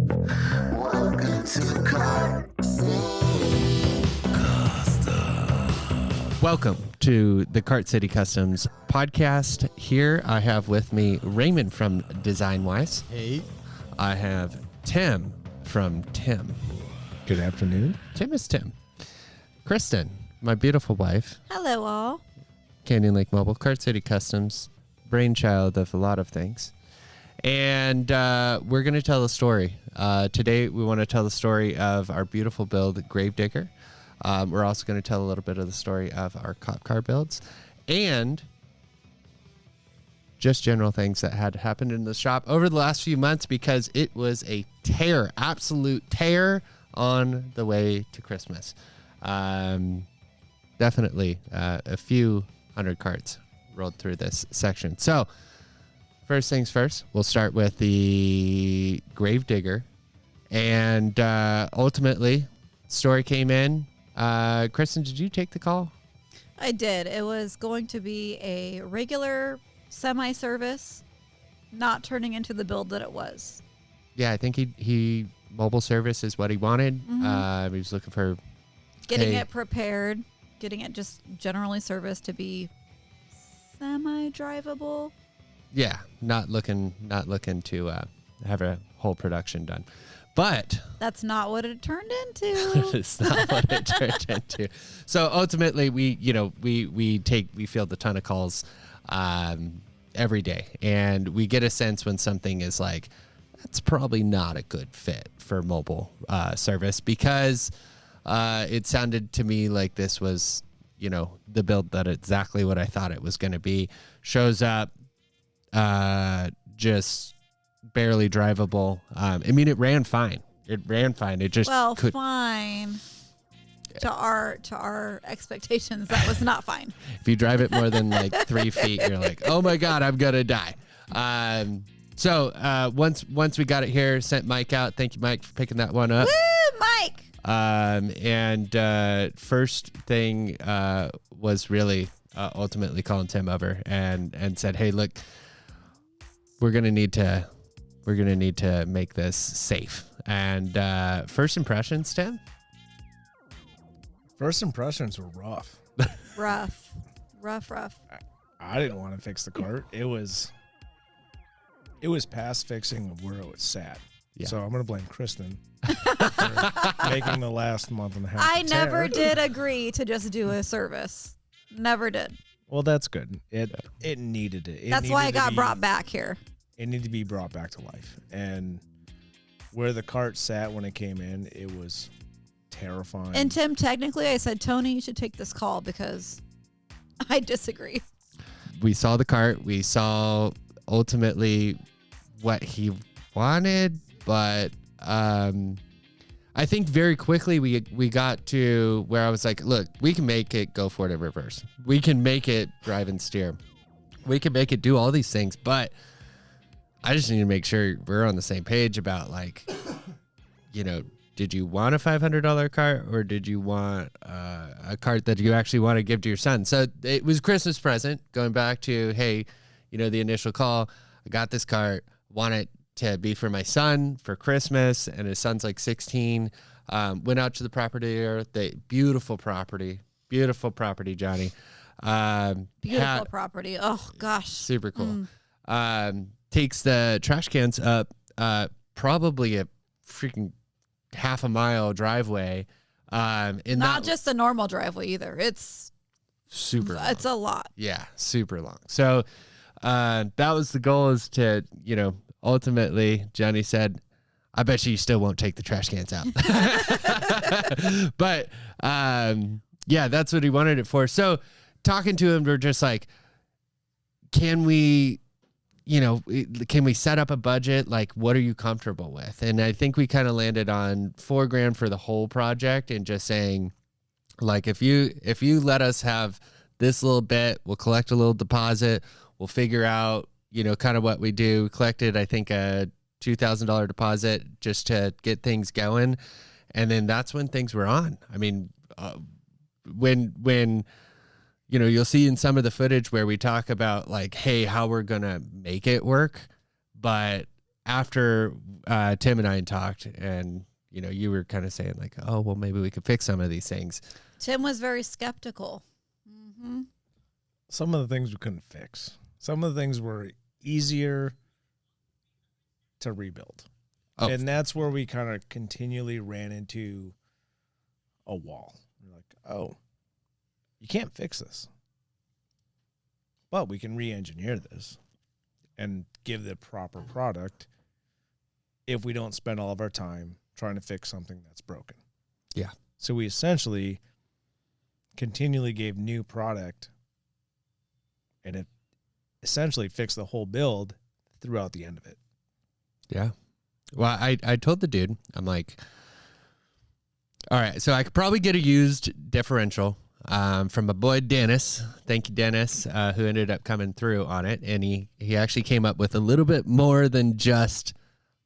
Welcome to Car. Welcome to the Cart City Customs podcast. Here I have with me Raymond from Design Wise. Hey. I have Tim from Tim. Good afternoon. Tim is Tim. Kristen, my beautiful wife. Hello, all. Canyon Lake Mobile, Cart City Customs, brainchild of a lot of things. And we're going to tell a story. Today we want to tell the story of our beautiful build, Gravedigger. We're also going to tell a little bit of the story of our cop car builds and just general things that had happened in the shop over the last few months because it was a tear, absolute tear on the way to Christmas. Definitely a few hundred carts rolled through this section. So first things first, we'll start with the Gravedigger. And ultimately, story came in. Kristen, did you take the call? I did. It was going to be a regular semi-service, not turning into the build that it was. Yeah, I think he mobile service is what he wanted. Mm-hmm. He was looking for getting it prepared, getting it just generally serviced to be semi-drivable. Yeah, not looking to have a whole production done. But that's not what it turned into. It's not what it turned into. So ultimately, we field a ton of calls every day, and we get a sense when something is like, that's probably not a good fit for mobile service because it sounded to me like this was, the build that exactly what I thought it was going to be. Shows up, just barely drivable. It ran fine. It just fine. To our expectations, that was not fine. If you drive it more than like 3 feet, you're like, oh my God, I'm gonna die. So once we got it here, sent Mike out. Thank you, Mike, for picking that one up. Woo, Mike! And first thing was really ultimately calling Tim over and said, hey, look, we're gonna need to make this safe. And first impressions, Tim? First impressions were rough. Rough. I didn't want to fix the cart. It was past fixing of where it sat. Yeah. So I'm going to blame Kristen for making the last month and a half. I never did agree to just do a service. Never did. Well, that's good. It needed it. That's why it got brought back here. It needed to be brought back to life. And where the cart sat when it came in, it was terrifying. And Tim, technically, I said, Tony, you should take this call because I disagree. We saw the cart. We saw ultimately what he wanted, but I think very quickly we got to where I was like, look, we can make it go forward in reverse. We can make it drive and steer. We can make it do all these things, but I just need to make sure we're on the same page about did you want a $500 cart or did you want a cart that you actually want to give to your son? So it was Christmas present, going back to, hey, the initial call. I got this cart, want it to be for my son for Christmas, and his son's like 16. Went out to the property there. Beautiful property, Johnny. Beautiful property. Oh, gosh. Super cool. Takes the trash cans up probably a freaking half a mile driveway. Not just a normal driveway either. It's super long. It's a lot. Yeah, super long. So that was the goal, is to, ultimately Johnny said, I bet you still won't take the trash cans out. But yeah, that's what he wanted it for. So talking to him, we're just like, can we set up a budget? Like, what are you comfortable with? And I think we kind of landed on $4,000 for the whole project, and just saying, like, if you let us have this little bit, we'll collect a little deposit. We'll figure out, kind of what we do. We collected, I think, a $2,000 deposit just to get things going. And then that's when things were on. I mean, when you'll see in some of the footage where we talk about like, hey, how we're going to make it work. But after Tim and I had talked, and you were kind of saying like, oh, well, maybe we could fix some of these things. Tim was very skeptical. Mm-hmm. Some of the things we couldn't fix. Some of the things were easier to rebuild. Oh. And that's where we kind of continually ran into a wall. We're like, oh, you can't fix this. But we can re-engineer this and give the proper product if we don't spend all of our time trying to fix something that's broken. Yeah. So we essentially continually gave new product, and it essentially fixed the whole build throughout the end of it. Yeah. Well, I told the dude, I'm like, all right, so I could probably get a used differential from my boy Dennis. Thank you, Dennis, who ended up coming through on it. And he actually came up with a little bit more than just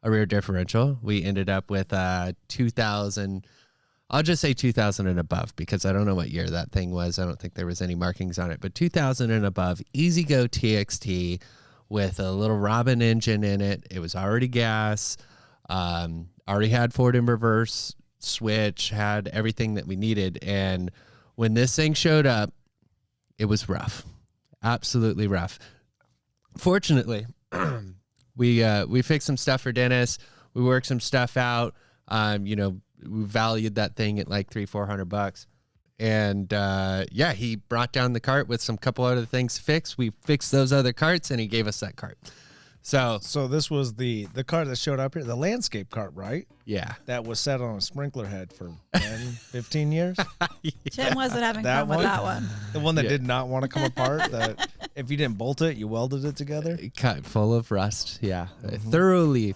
a rear differential. We ended up with 2000. I'll just say 2000 and above because I don't know what year that thing was. I don't think there was any markings on it, but 2000 and above Easy Go TXT with a little Robin engine in it. It was already gas, already had forward and reverse switch, had everything that we needed. And when this thing showed up, it was rough, absolutely rough. Fortunately, we fixed some stuff for Dennis. We worked some stuff out. We valued that thing at like $300-400. And he brought down the cart with some couple other things fixed. We fixed those other carts, and he gave us that cart. So this was the cart that showed up here, the landscape cart, right? Yeah. That was set on a sprinkler head for 10, 15 years. Tim wasn't having fun with that one. The one that did not want to come apart, that if you didn't bolt it, you welded it together. Cut full of rust. Yeah. Thoroughly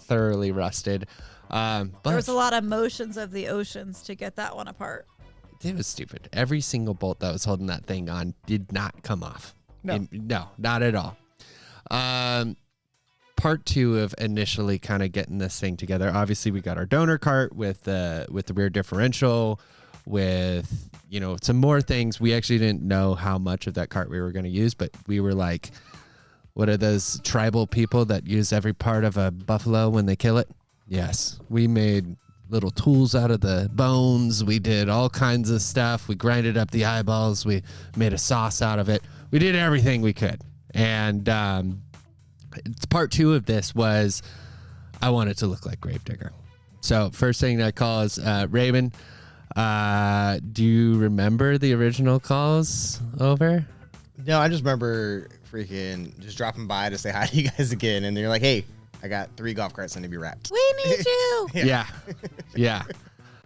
rusted. But There was a lot of motions of the oceans to get that one apart. It was stupid. Every single bolt that was holding that thing on did not come off. No. No, not at all. Part two of initially kind of getting this thing together. Obviously, we got our donor cart with the rear differential, with some more things. We actually didn't know how much of that cart we were going to use, but we were like, what are those tribal people that use every part of a buffalo when they kill it? Yes, we made little tools out of the bones. We did all kinds of stuff. We grinded up the eyeballs. We made a sauce out of it. We did everything we could. And part two of this was I want it to look like Gravedigger. So first thing I call is Raven. Do you remember the original calls over? No, I just remember freaking just dropping by to say hi to you guys again. And they're like, hey, I got 3 golf carts that need to be wrapped. We need you. Yeah.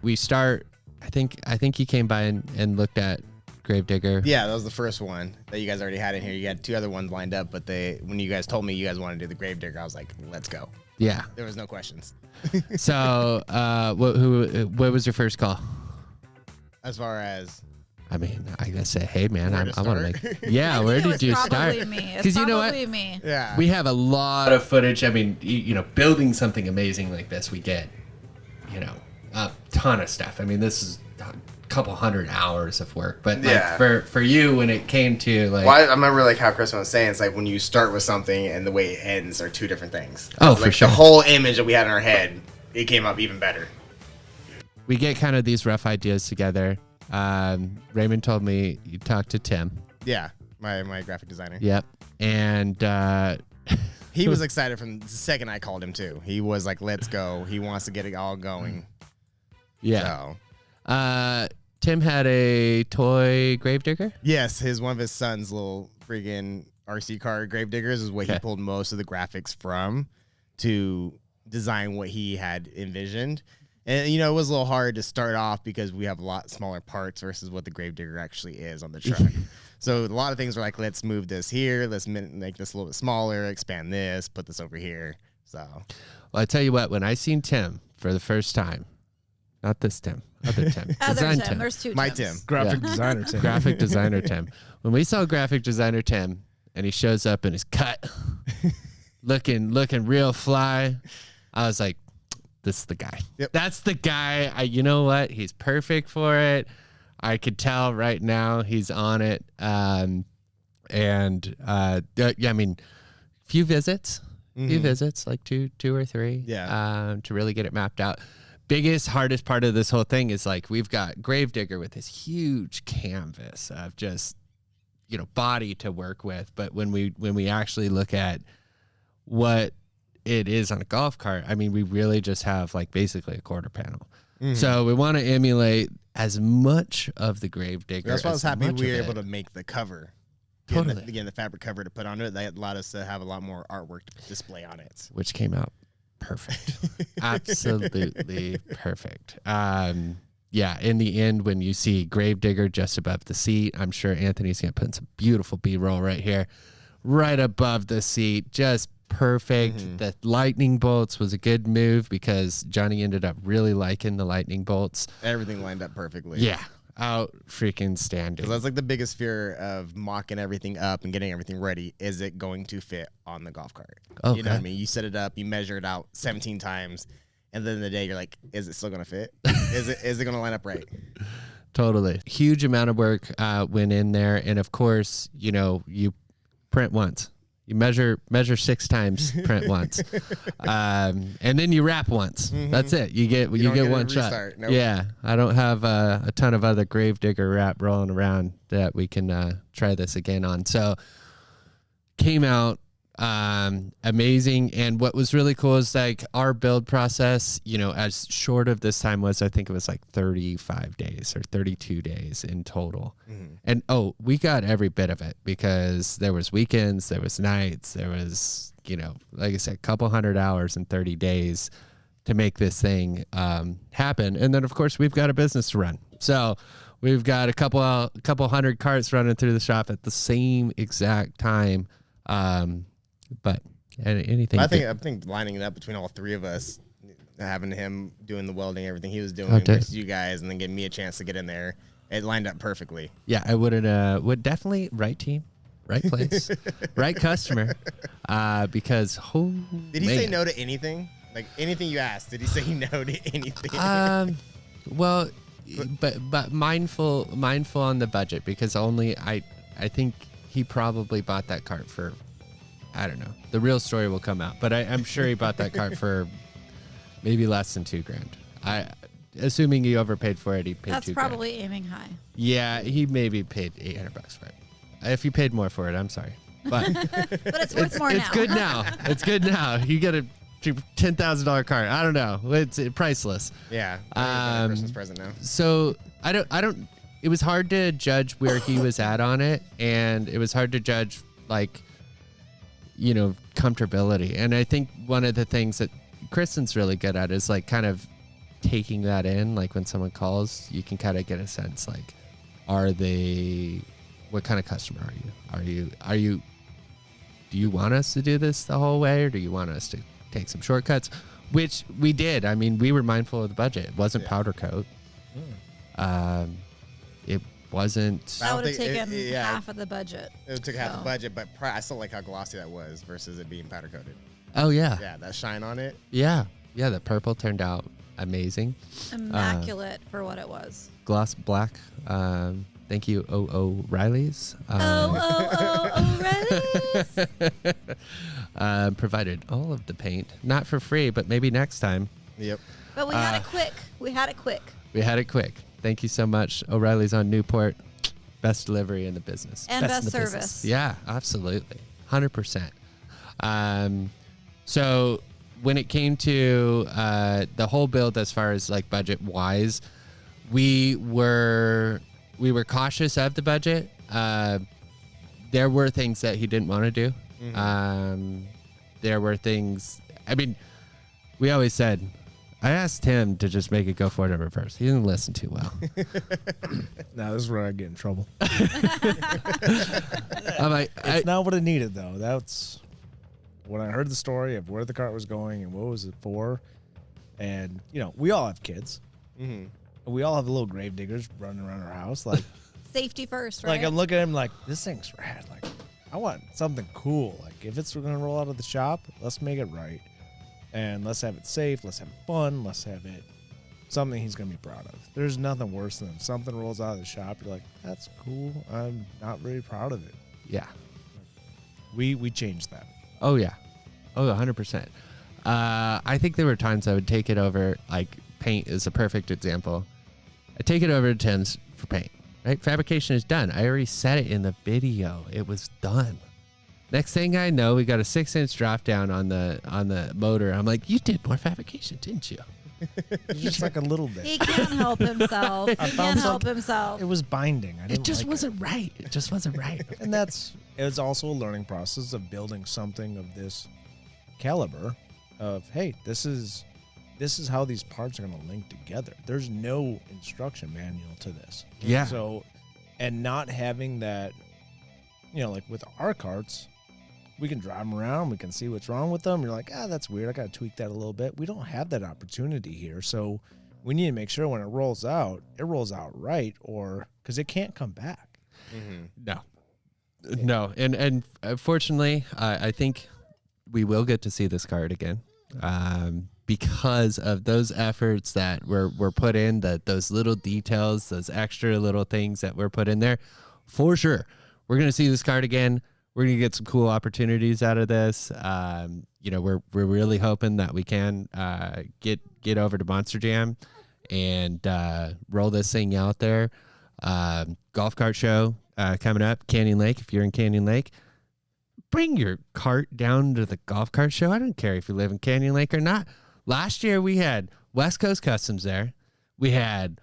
We start, I think he came by and looked at Gravedigger. Yeah, that was the first one that you guys already had in here. You had 2 other ones lined up, but when you guys told me you guys wanted to do the Gravedigger, I was like, let's go. Yeah. There was no questions. So, what was your first call? As far as... I mean, I gotta say, hey man, I want to start? make. Yeah, where did you start? Because you know what? Me. Yeah. We have a lot of footage. I mean, building something amazing like this, we get, a ton of stuff. I mean, this is a couple hundred hours of work. But like for you, when it came to like, well, I remember like how Kristen was saying, it's like when you start with something and the way it ends are 2 different things. Oh, like for sure. The whole image that we had in our head, it came up even better. We get kind of these rough ideas together. Raymond told me you talked to Tim. Yeah, my graphic designer. Yep. And he was excited from the second I called him too. He was like, let's go. He wants to get it all going. Yeah. So. Tim had a toy Gravedigger? Yes, one of his son's little freaking RC car Gravediggers is what he pulled most of the graphics from to design what he had envisioned. And, it was a little hard to start off because we have a lot smaller parts versus what the Gravedigger actually is on the truck. So a lot of things were like, let's move this here. Let's make this a little bit smaller, expand this, put this over here. So, well, I tell you what, when I seen Tim for the first time, not this Tim, other Tim, Other Design Tim. There's 2 Tims. my Tim. Graphic designer Tim. Graphic designer Tim. When we saw graphic designer Tim and he shows up in his cut, looking real fly, I was like, this is the guy. Yep. That's the guy. You know what? He's perfect for it. I could tell right now he's on it. I mean, few visits, few visits, like two or three, to really get it mapped out. Biggest, hardest part of this whole thing is like we've got Gravedigger with this huge canvas of just, body to work with. But when we actually look at what it is on a golf cart, I mean, we really just have like basically a quarter panel. So we want to emulate as much of the Gravedigger. That's why I was happy we were it. able to make the cover. Totally. Again, the fabric cover to put onto it. That allowed us to have a lot more artwork to display on it. Which came out perfect. Absolutely perfect. Yeah, in the end, when you see Gravedigger just above the seat, I'm sure Anthony's going to put some beautiful B-roll right here, right above the seat, just perfect. The lightning bolts was a good move because Johnny ended up really liking the lightning bolts. Everything lined up perfectly. Yeah, out freaking standing. Because that's like the biggest fear of mocking everything up and getting everything ready. Is it going to fit on the golf cart? Okay. You know what I mean? You set it up, you measure it out 17 times, and then the day you're like, is it still going to fit? Is it going to line up right? Totally. Huge amount of work went in there. And of course, you print once. You measure 6 times, print once, and then you wrap once. That's it. You get one shot. Nope. Yeah, I don't have a ton of other Gravedigger wrap rolling around that we can try this again on. So came out amazing. And what was really cool is like our build process, as short of this time was, I think it was like 35 days or 32 days in total. And we got every bit of it because there was weekends, there was nights, there was, like I said, a couple 100 hours in 30 days to make this thing happen. And then of course we've got a business to run. So we've got a couple 100 carts running through the shop at the same exact time. But anything. I think lining it up between all three of us, having him doing the welding, everything he was doing, versus you guys, and then giving me a chance to get in there, it lined up perfectly. Yeah, I would definitely right team, right place, right customer. Because did he say no to anything? Like anything you asked, did he say no to anything? Well, but mindful on the budget because I think he probably bought that cart for. I don't know. The real story will come out, but I'm sure he bought that cart for maybe less than $2,000. Assuming he overpaid for it, he paid $2,000. That's probably aiming high. Yeah, he maybe paid $800 for it. If you paid more for it, I'm sorry, but but it's worth more now. It's good now. It's good now. You get a $10,000 cart. I don't know. It's priceless. Yeah. Christmas present now. So I don't. It was hard to judge where he was at on it, and it was hard to judge like. Comfortability. And I think one of the things that Kristen's really good at is like kind of taking that in. Like when someone calls, you can kind of get a sense like, what kind of customer are you? Do you want us to do this the whole way or do you want us to take some shortcuts? Which we did. I mean, we were mindful of the budget. It wasn't powder coat. It wasn't. That would have taken half of the budget. It took half the budget, but I still like how glossy that was versus it being powder coated. Oh yeah. Yeah, that shine on it. Yeah, the purple turned out amazing. Immaculate for what it was. Gloss black. Thank you, O'Reilly's. O'Reilly's. Provided all of the paint, not for free, but maybe next time. Yep. But we had it quick. We had it quick. Thank you so much. O'Reilly's on Newport. Best delivery in the business. And best service. Business. Yeah, absolutely. 100%. So when it came to the whole build as far as like budget wise, we were cautious of the budget. There were things that he didn't want to do. There were things, I mean, we always said, I asked him to just make it go forward in reverse. He didn't listen too well. Now this is where I get in trouble. I'm like, It's not what it needed, though. That's when I heard the story of where the cart was going and what was it for. And, we all have kids. And we all have little grave diggers running around our house. Like safety first, right? Like, I'm looking at him like, this thing's rad. Like, I want something cool. Like, if it's going to roll out of the shop, let's make it right. And let's have it safe. Let's have it fun. Let's have it something he's going to be proud of. There's nothing worse than something rolls out of the shop. You're like, that's cool. I'm not very proud of it. Yeah. We changed that. Oh, yeah. Oh, 100%. I think there were times I would take it over, like paint is a perfect example. I take it over to Tim's for paint, right? Fabrication is done. I already said it in the video. It was done. Next thing I know, we got a 6-inch drop down on the motor. I'm like, you did more fabrication, didn't you? Just like a little bit. He can't help himself. He can't help himself. It was binding. It just wasn't right. It just wasn't right. And it's also a learning process of building something of this caliber of, hey, this is how these parts are going to link together. There's no instruction manual to this. Yeah. So, and not having that, like with our carts, we can drive them around. We can see what's wrong with them. You're like, that's weird. I got to tweak that a little bit. We don't have that opportunity here. So we need to make sure when it rolls out right, or because it can't come back. No. And fortunately, I think we will get to see this card again. Because of those efforts that were put in, those little details, those extra little things that were put in there, for sure. We're going to see this card again. We're going to get some cool opportunities out of this. We're really hoping that we can get over to Monster Jam and roll this thing out there. Golf cart show coming up, Canyon Lake. If you're in Canyon Lake, bring your cart down to the golf cart show. I don't care if you live in Canyon Lake or not. Last year we had West Coast Customs there. We had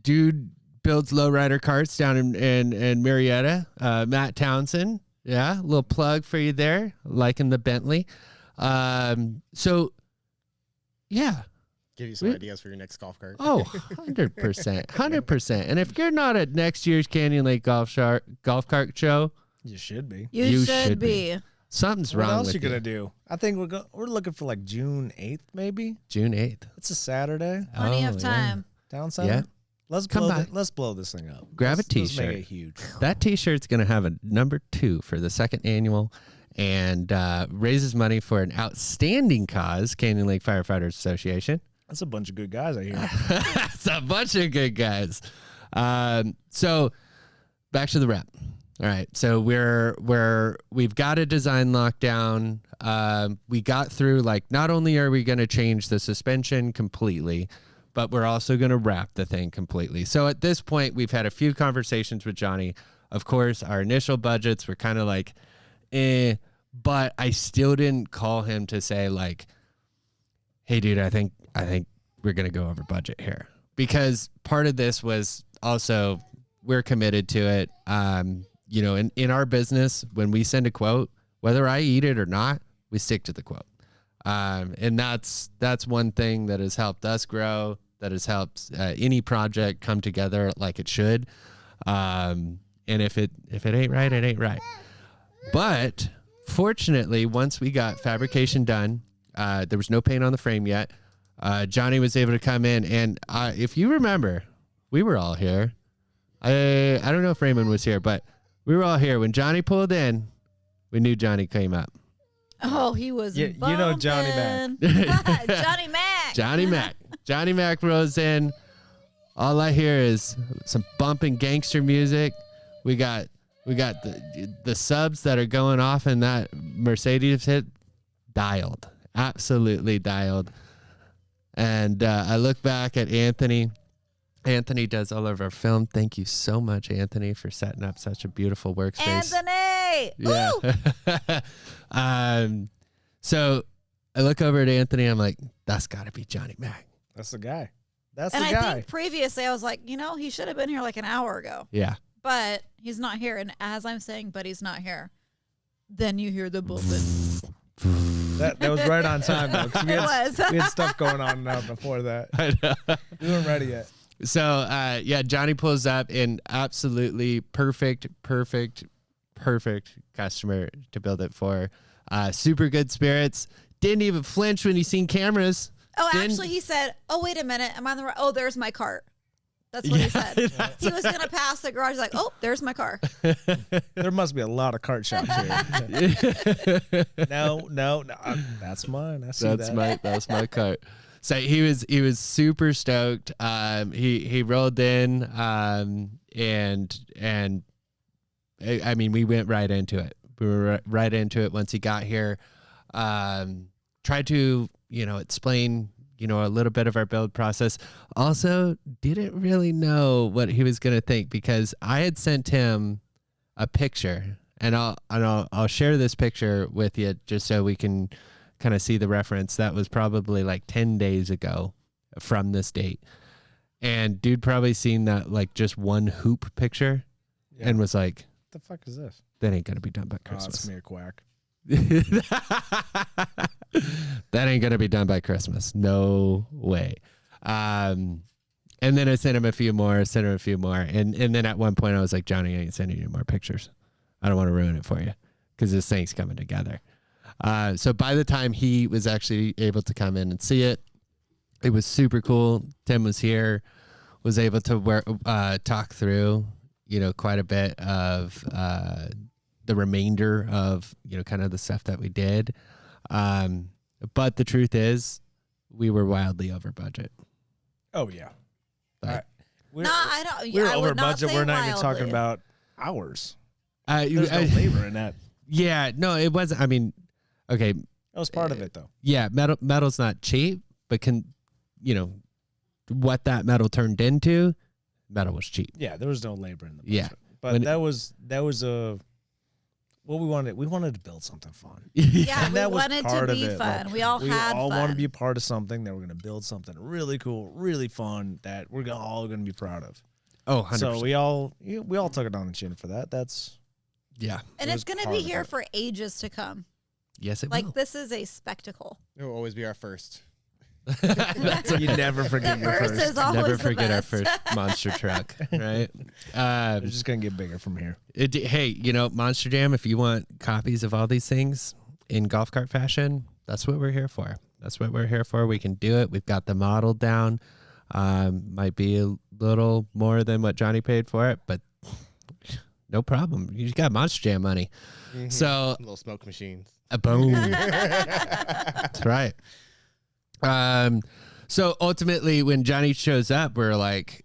dude builds lowrider carts down in Marietta. Matt Townsend. Yeah, a little plug for you there. Liking the Bentley. So, yeah. Give you some ideas for your next golf cart. Oh, 100%. 100%. And if you're not at next year's Canyon Lake Golf Cart Show, you should be. You should be. Something's wrong with What else you going to do? I think we're looking for like June 8th, maybe. June 8th. It's a Saturday. Plenty of time. Town center. Yeah. Let's blow this thing up. Grab a Let's t-shirt. make it huge. That t-shirt's going to have a number 2 for the second annual and raises money for an outstanding cause, Canyon Lake Firefighters Association. That's a bunch of good guys, I hear. That's a bunch of good guys. So back to the rep. All right. So we've got a design lockdown. We got through, like, not only are we going to change the suspension completely, but we're also going to wrap the thing completely. So at this point, we've had a few conversations with Johnny. Of course, our initial budgets were kind of like, but I still didn't call him to say, like, hey, dude, I think we're going to go over budget here, because part of this was also we're committed to it. In our business, when we send a quote, whether I eat it or not, we stick to the quote. And that's one thing that has helped us grow, that has helped any project come together like it should. And if it ain't right, it ain't right. But fortunately, once we got fabrication done, there was no paint on the frame yet. Johnny was able to come in, and if you remember, we were all here. I don't know if Raymond was here, but we were all here when Johnny pulled in. We knew Johnny came up. Oh, he was. Yeah, you know Johnny Mac. Johnny Mac. Johnny Mac rolls in. All I hear is some bumping gangster music. We got the subs that are going off in that Mercedes hit dialed, absolutely dialed. And I look back at Anthony. Anthony does all of our film. Thank you so much, Anthony, for setting up such a beautiful workspace. Anthony! Yeah. So I look over at Anthony. I'm like, that's got to be Johnny Mac. That's the guy. That's and the I guy. think previously I was like, he should have been here like an hour ago. Yeah. But he's not here. And as I'm saying, but he's not here, then you hear the bumping. That was right on time, though. 'Cause we had stuff going on now before that. I know. We weren't ready yet. So, Johnny pulls up in absolutely perfect customer to build it for. Super good spirits. Didn't even flinch when he seen cameras. Oh, actually, he said, oh, wait a minute. Am I on the right? Oh, there's my cart. That's what he said. He was going to pass the garage. He's like, oh, there's my car. There must be a lot of cart shops here. No. That's mine. I see That's my cart. So he was super stoked. He rolled in, and I mean, we went right into it. We were right into it once he got here. Tried to, explain, a little bit of our build process. Also, didn't really know what he was going to think because I had sent him a picture, and I'll share this picture with you just so we can kind of see the reference. That was probably like 10 days ago from this date. And dude probably seen that like just one hoop picture and was like, "What the fuck is this? That ain't gonna be done by Oh, Christmas." it's me a quack. That ain't gonna be done by Christmas. No way. And then I sent him a few more, and then at one point I was like, "Johnny, I ain't sending you more pictures. I don't want to ruin it for you because this thing's coming together." So by the time he was actually able to come in and see it, it was super cool. Tim was here, was able to talk through, quite a bit of the remainder of, kind of the stuff that we did. But the truth is, we were wildly over budget. Oh yeah. I don't. We're I over would not budget. say We're not even talking wildly. about hours. There's There's no labor in that. Yeah, no, it wasn't. I mean, okay, That was part of it though. yeah, metal's not cheap, but what that metal turned into, metal was cheap. Yeah, there was no labor in the budget. Yeah. But that was what we wanted. We wanted to build something fun. Yeah, And we that was wanted to part of be it. fun. Like, We all had all fun. want to be a part of something that we're going to build something really cool, really fun that we're all going to be proud of. Oh, 100%. So we all took it on the chin for that. That's yeah. and it it's was going to part be of here it. for ages to come. Yes, it Like will. this is a spectacle. It will always be our first. you never forget your First first. is always Never the forget our best. first monster truck, right? It's just going to get bigger from here. Hey, Monster Jam, if you want copies of all these things in golf cart fashion, that's what we're here for. That's what we're here for. We can do it. We've got the model down. Might be a little more than what Johnny paid for it, but no problem. You got Monster Jam money. Mhm. So, Little smoke machines. a boom. That's right. So ultimately when Johnny shows up, we're like,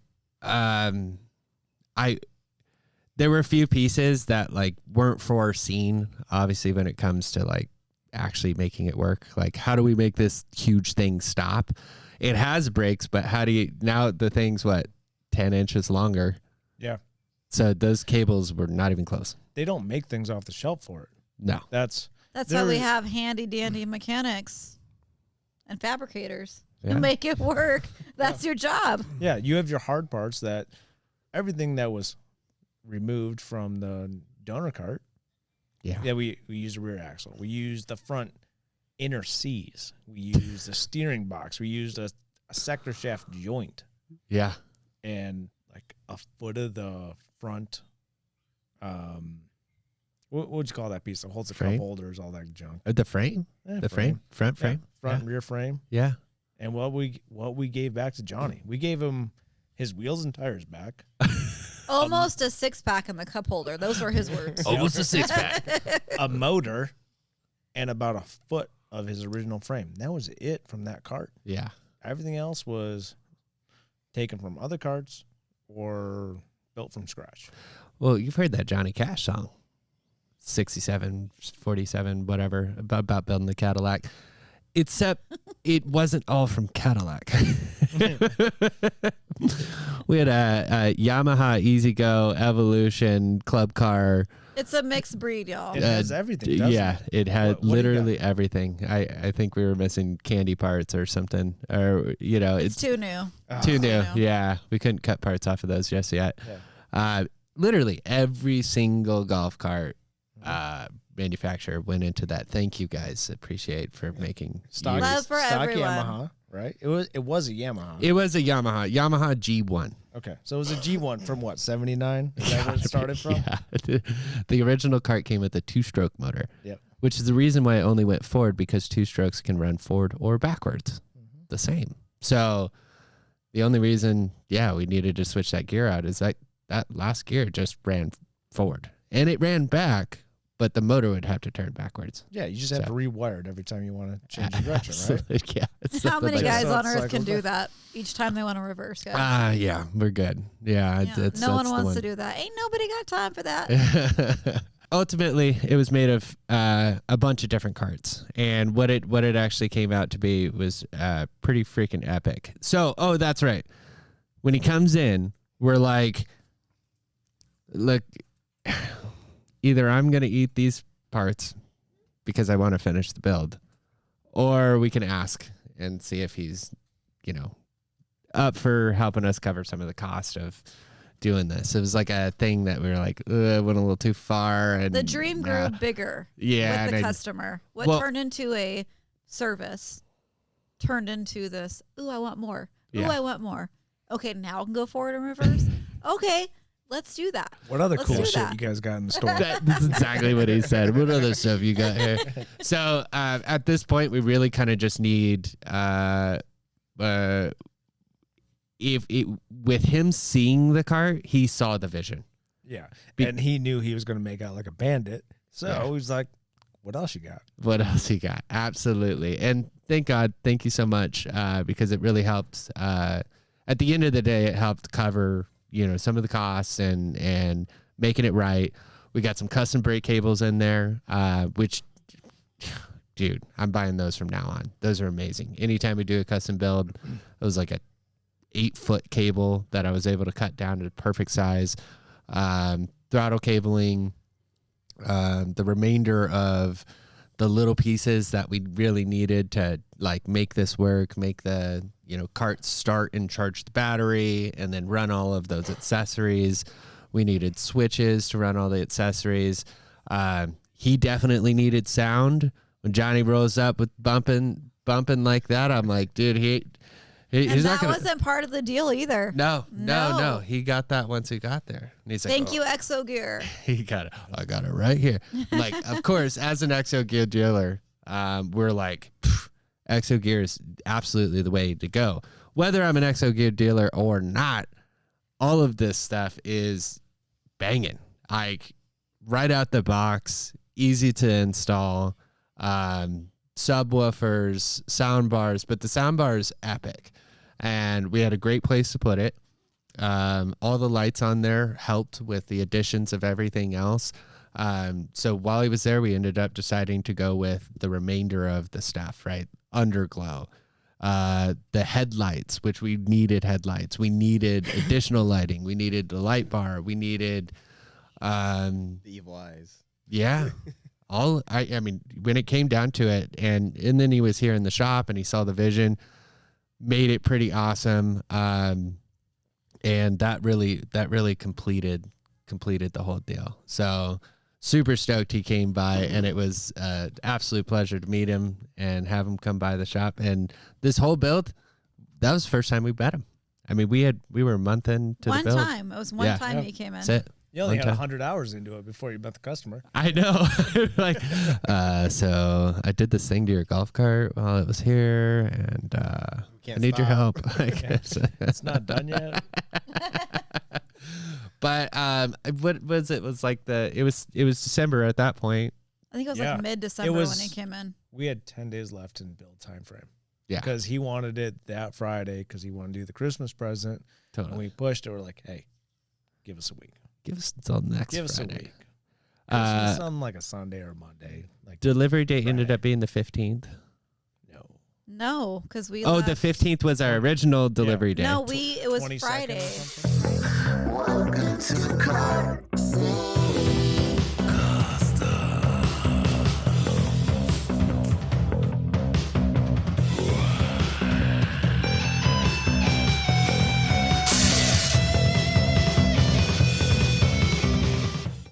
there were a few pieces that like weren't foreseen, obviously, when it comes to like actually making it work. Like, how do we make this huge thing stop? It has brakes, but now the thing's 10 inches longer. Yeah. So those cables were not even close. They don't make things off the shelf for it. No. That's why we There- have handy dandy mechanics and fabricators Yeah. to make it work. That's your job. Yeah, you have your hard parts that everything that was removed from the donor cart. Yeah. We used a rear axle. We used the front inner C's. We used the steering box. We used a sector shaft joint Yeah. and like a foot of the front. What would you call that piece that holds the Frame? cup holders, all that junk? The frame? The frame? Front Yeah, frame? front and rear frame. Yeah. And what we gave back to Johnny, we gave him his wheels and tires back. Almost a 6-pack in the cup holder. Those were his words. Almost a 6-pack. A motor, and about a foot of his original frame. That was it from that cart. Yeah. Everything else was taken from other carts or built from scratch. Well, you've heard that Johnny Cash song, 67, 47, whatever, about building the Cadillac. Except it wasn't all from Cadillac. We had a Yamaha E-Z-Go Evolution club car. It's a mixed breed, y'all. It has everything, doesn't Yeah, it had What do you literally everything. I think we were missing candy parts or something. Or, It's too new. too new. new. Yeah, we couldn't cut parts off of those just yet. Literally every single golf cart manufacturer went into that. Thank you guys. Appreciate for making Stock, Love for stock everyone. Yamaha, right? It was a Yamaha. It was a Yamaha G1. Okay, so it was a G1 from what, 79? Is that where it started from? Yeah. The original cart came with a 2-stroke motor. Yep. Which is the reason why I only went forward, because 2 strokes can run forward or backwards. The same. So the only reason, we needed to switch that gear out is that last gear just ran forward. And it ran back, but the motor would have to turn backwards. Yeah, you just have to rewire it every time you want to change the direction, right? Absolutely, yeah. It's How many something like guys So on it's earth like can a- do that each time they want to reverse, guys? Yeah, we're good. Yeah, Yeah, that's no one the wants to do that. Ain't nobody got time for that. ultimately, it was made of a bunch of different carts, and what it actually came out to be was pretty freaking epic. So, that's right. When he comes in, we're like, look, either I'm gonna eat these parts because I want to finish the build, or we can ask and see if he's, up for helping us cover some of the cost of doing this. It was like a thing that we were like, went a little too far. And the dream grew bigger with the customer. What turned into a service turned into this, I want more. I want more. Okay, now I can go forward and reverse. Okay, let's do that. What other cool shit you guys got in the store? That's exactly what he said. What other stuff you got here? So at this point, we really kind of just need with him seeing the cart, he saw the vision. Yeah. And he knew he was going to make out like a bandit. So he was like, what else you got? What else you got? Absolutely. And thank God. Thank you so much. Because it really helped. At the end of the day, it helped cover, some of the costs and making it right. We got some custom brake cables in there, which, dude, I'm buying those from now on. Those are amazing. Anytime we do a custom build, it was like a 8-foot cable that I was able to cut down to the perfect size. Throttle cabling, the remainder of the little pieces that we really needed to like make this work, make the, cart start and charge the battery and then run all of those accessories. We needed switches to run all the accessories. He definitely needed sound. When Johnny rolls up with bumping like that, I'm like, dude, he's not gonna, wasn't part of the deal either. No. He got that once he got there. And he's like, Thank you, Exo Gear. He got it. I got it right here. Like, of course, as an Exo Gear dealer, we're like, Exo Gear is absolutely the way to go. Whether I'm an Exo Gear dealer or not, all of this stuff is banging. Like, right out the box, easy to install. Subwoofers, sound bars, but the sound bar is epic, and we had a great place to put it. All the lights on there helped with the additions of everything else. So while he was there, we ended up deciding to go with the remainder of the stuff, right? Underglow, the headlights, which we needed headlights. We needed additional lighting. We needed the light bar. We needed the evil eyes. Yeah. I mean, when it came down to it, and then he was here in the shop and he saw the vision, made it pretty awesome. And that really completed the whole deal. So super stoked he came by, and it was an absolute pleasure to meet him and have him come by the shop. And this whole build, that was the first time we met him. I mean, we were a month into the build. One time. It was one time he came in. That's it. You only had 100 hours into it before you met the customer. I know. Like, so I did this thing to your golf cart while it was here, and I need your help. It's not done yet. But what was it? Was like it was December at that point. I think it was like mid-December when he came in. We had 10 days left in build time frame. Yeah. Because he wanted it that Friday because he wanted to do the Christmas present. Totally. And we pushed it. We're like, hey, give us a week. Give us until next Give us Friday. a week. Something like a Sunday or Monday. Like delivery date ended up being the 15th. No, because we. Oh, left. the 15th was our original delivery date. No, it was Friday. Welcome to the car.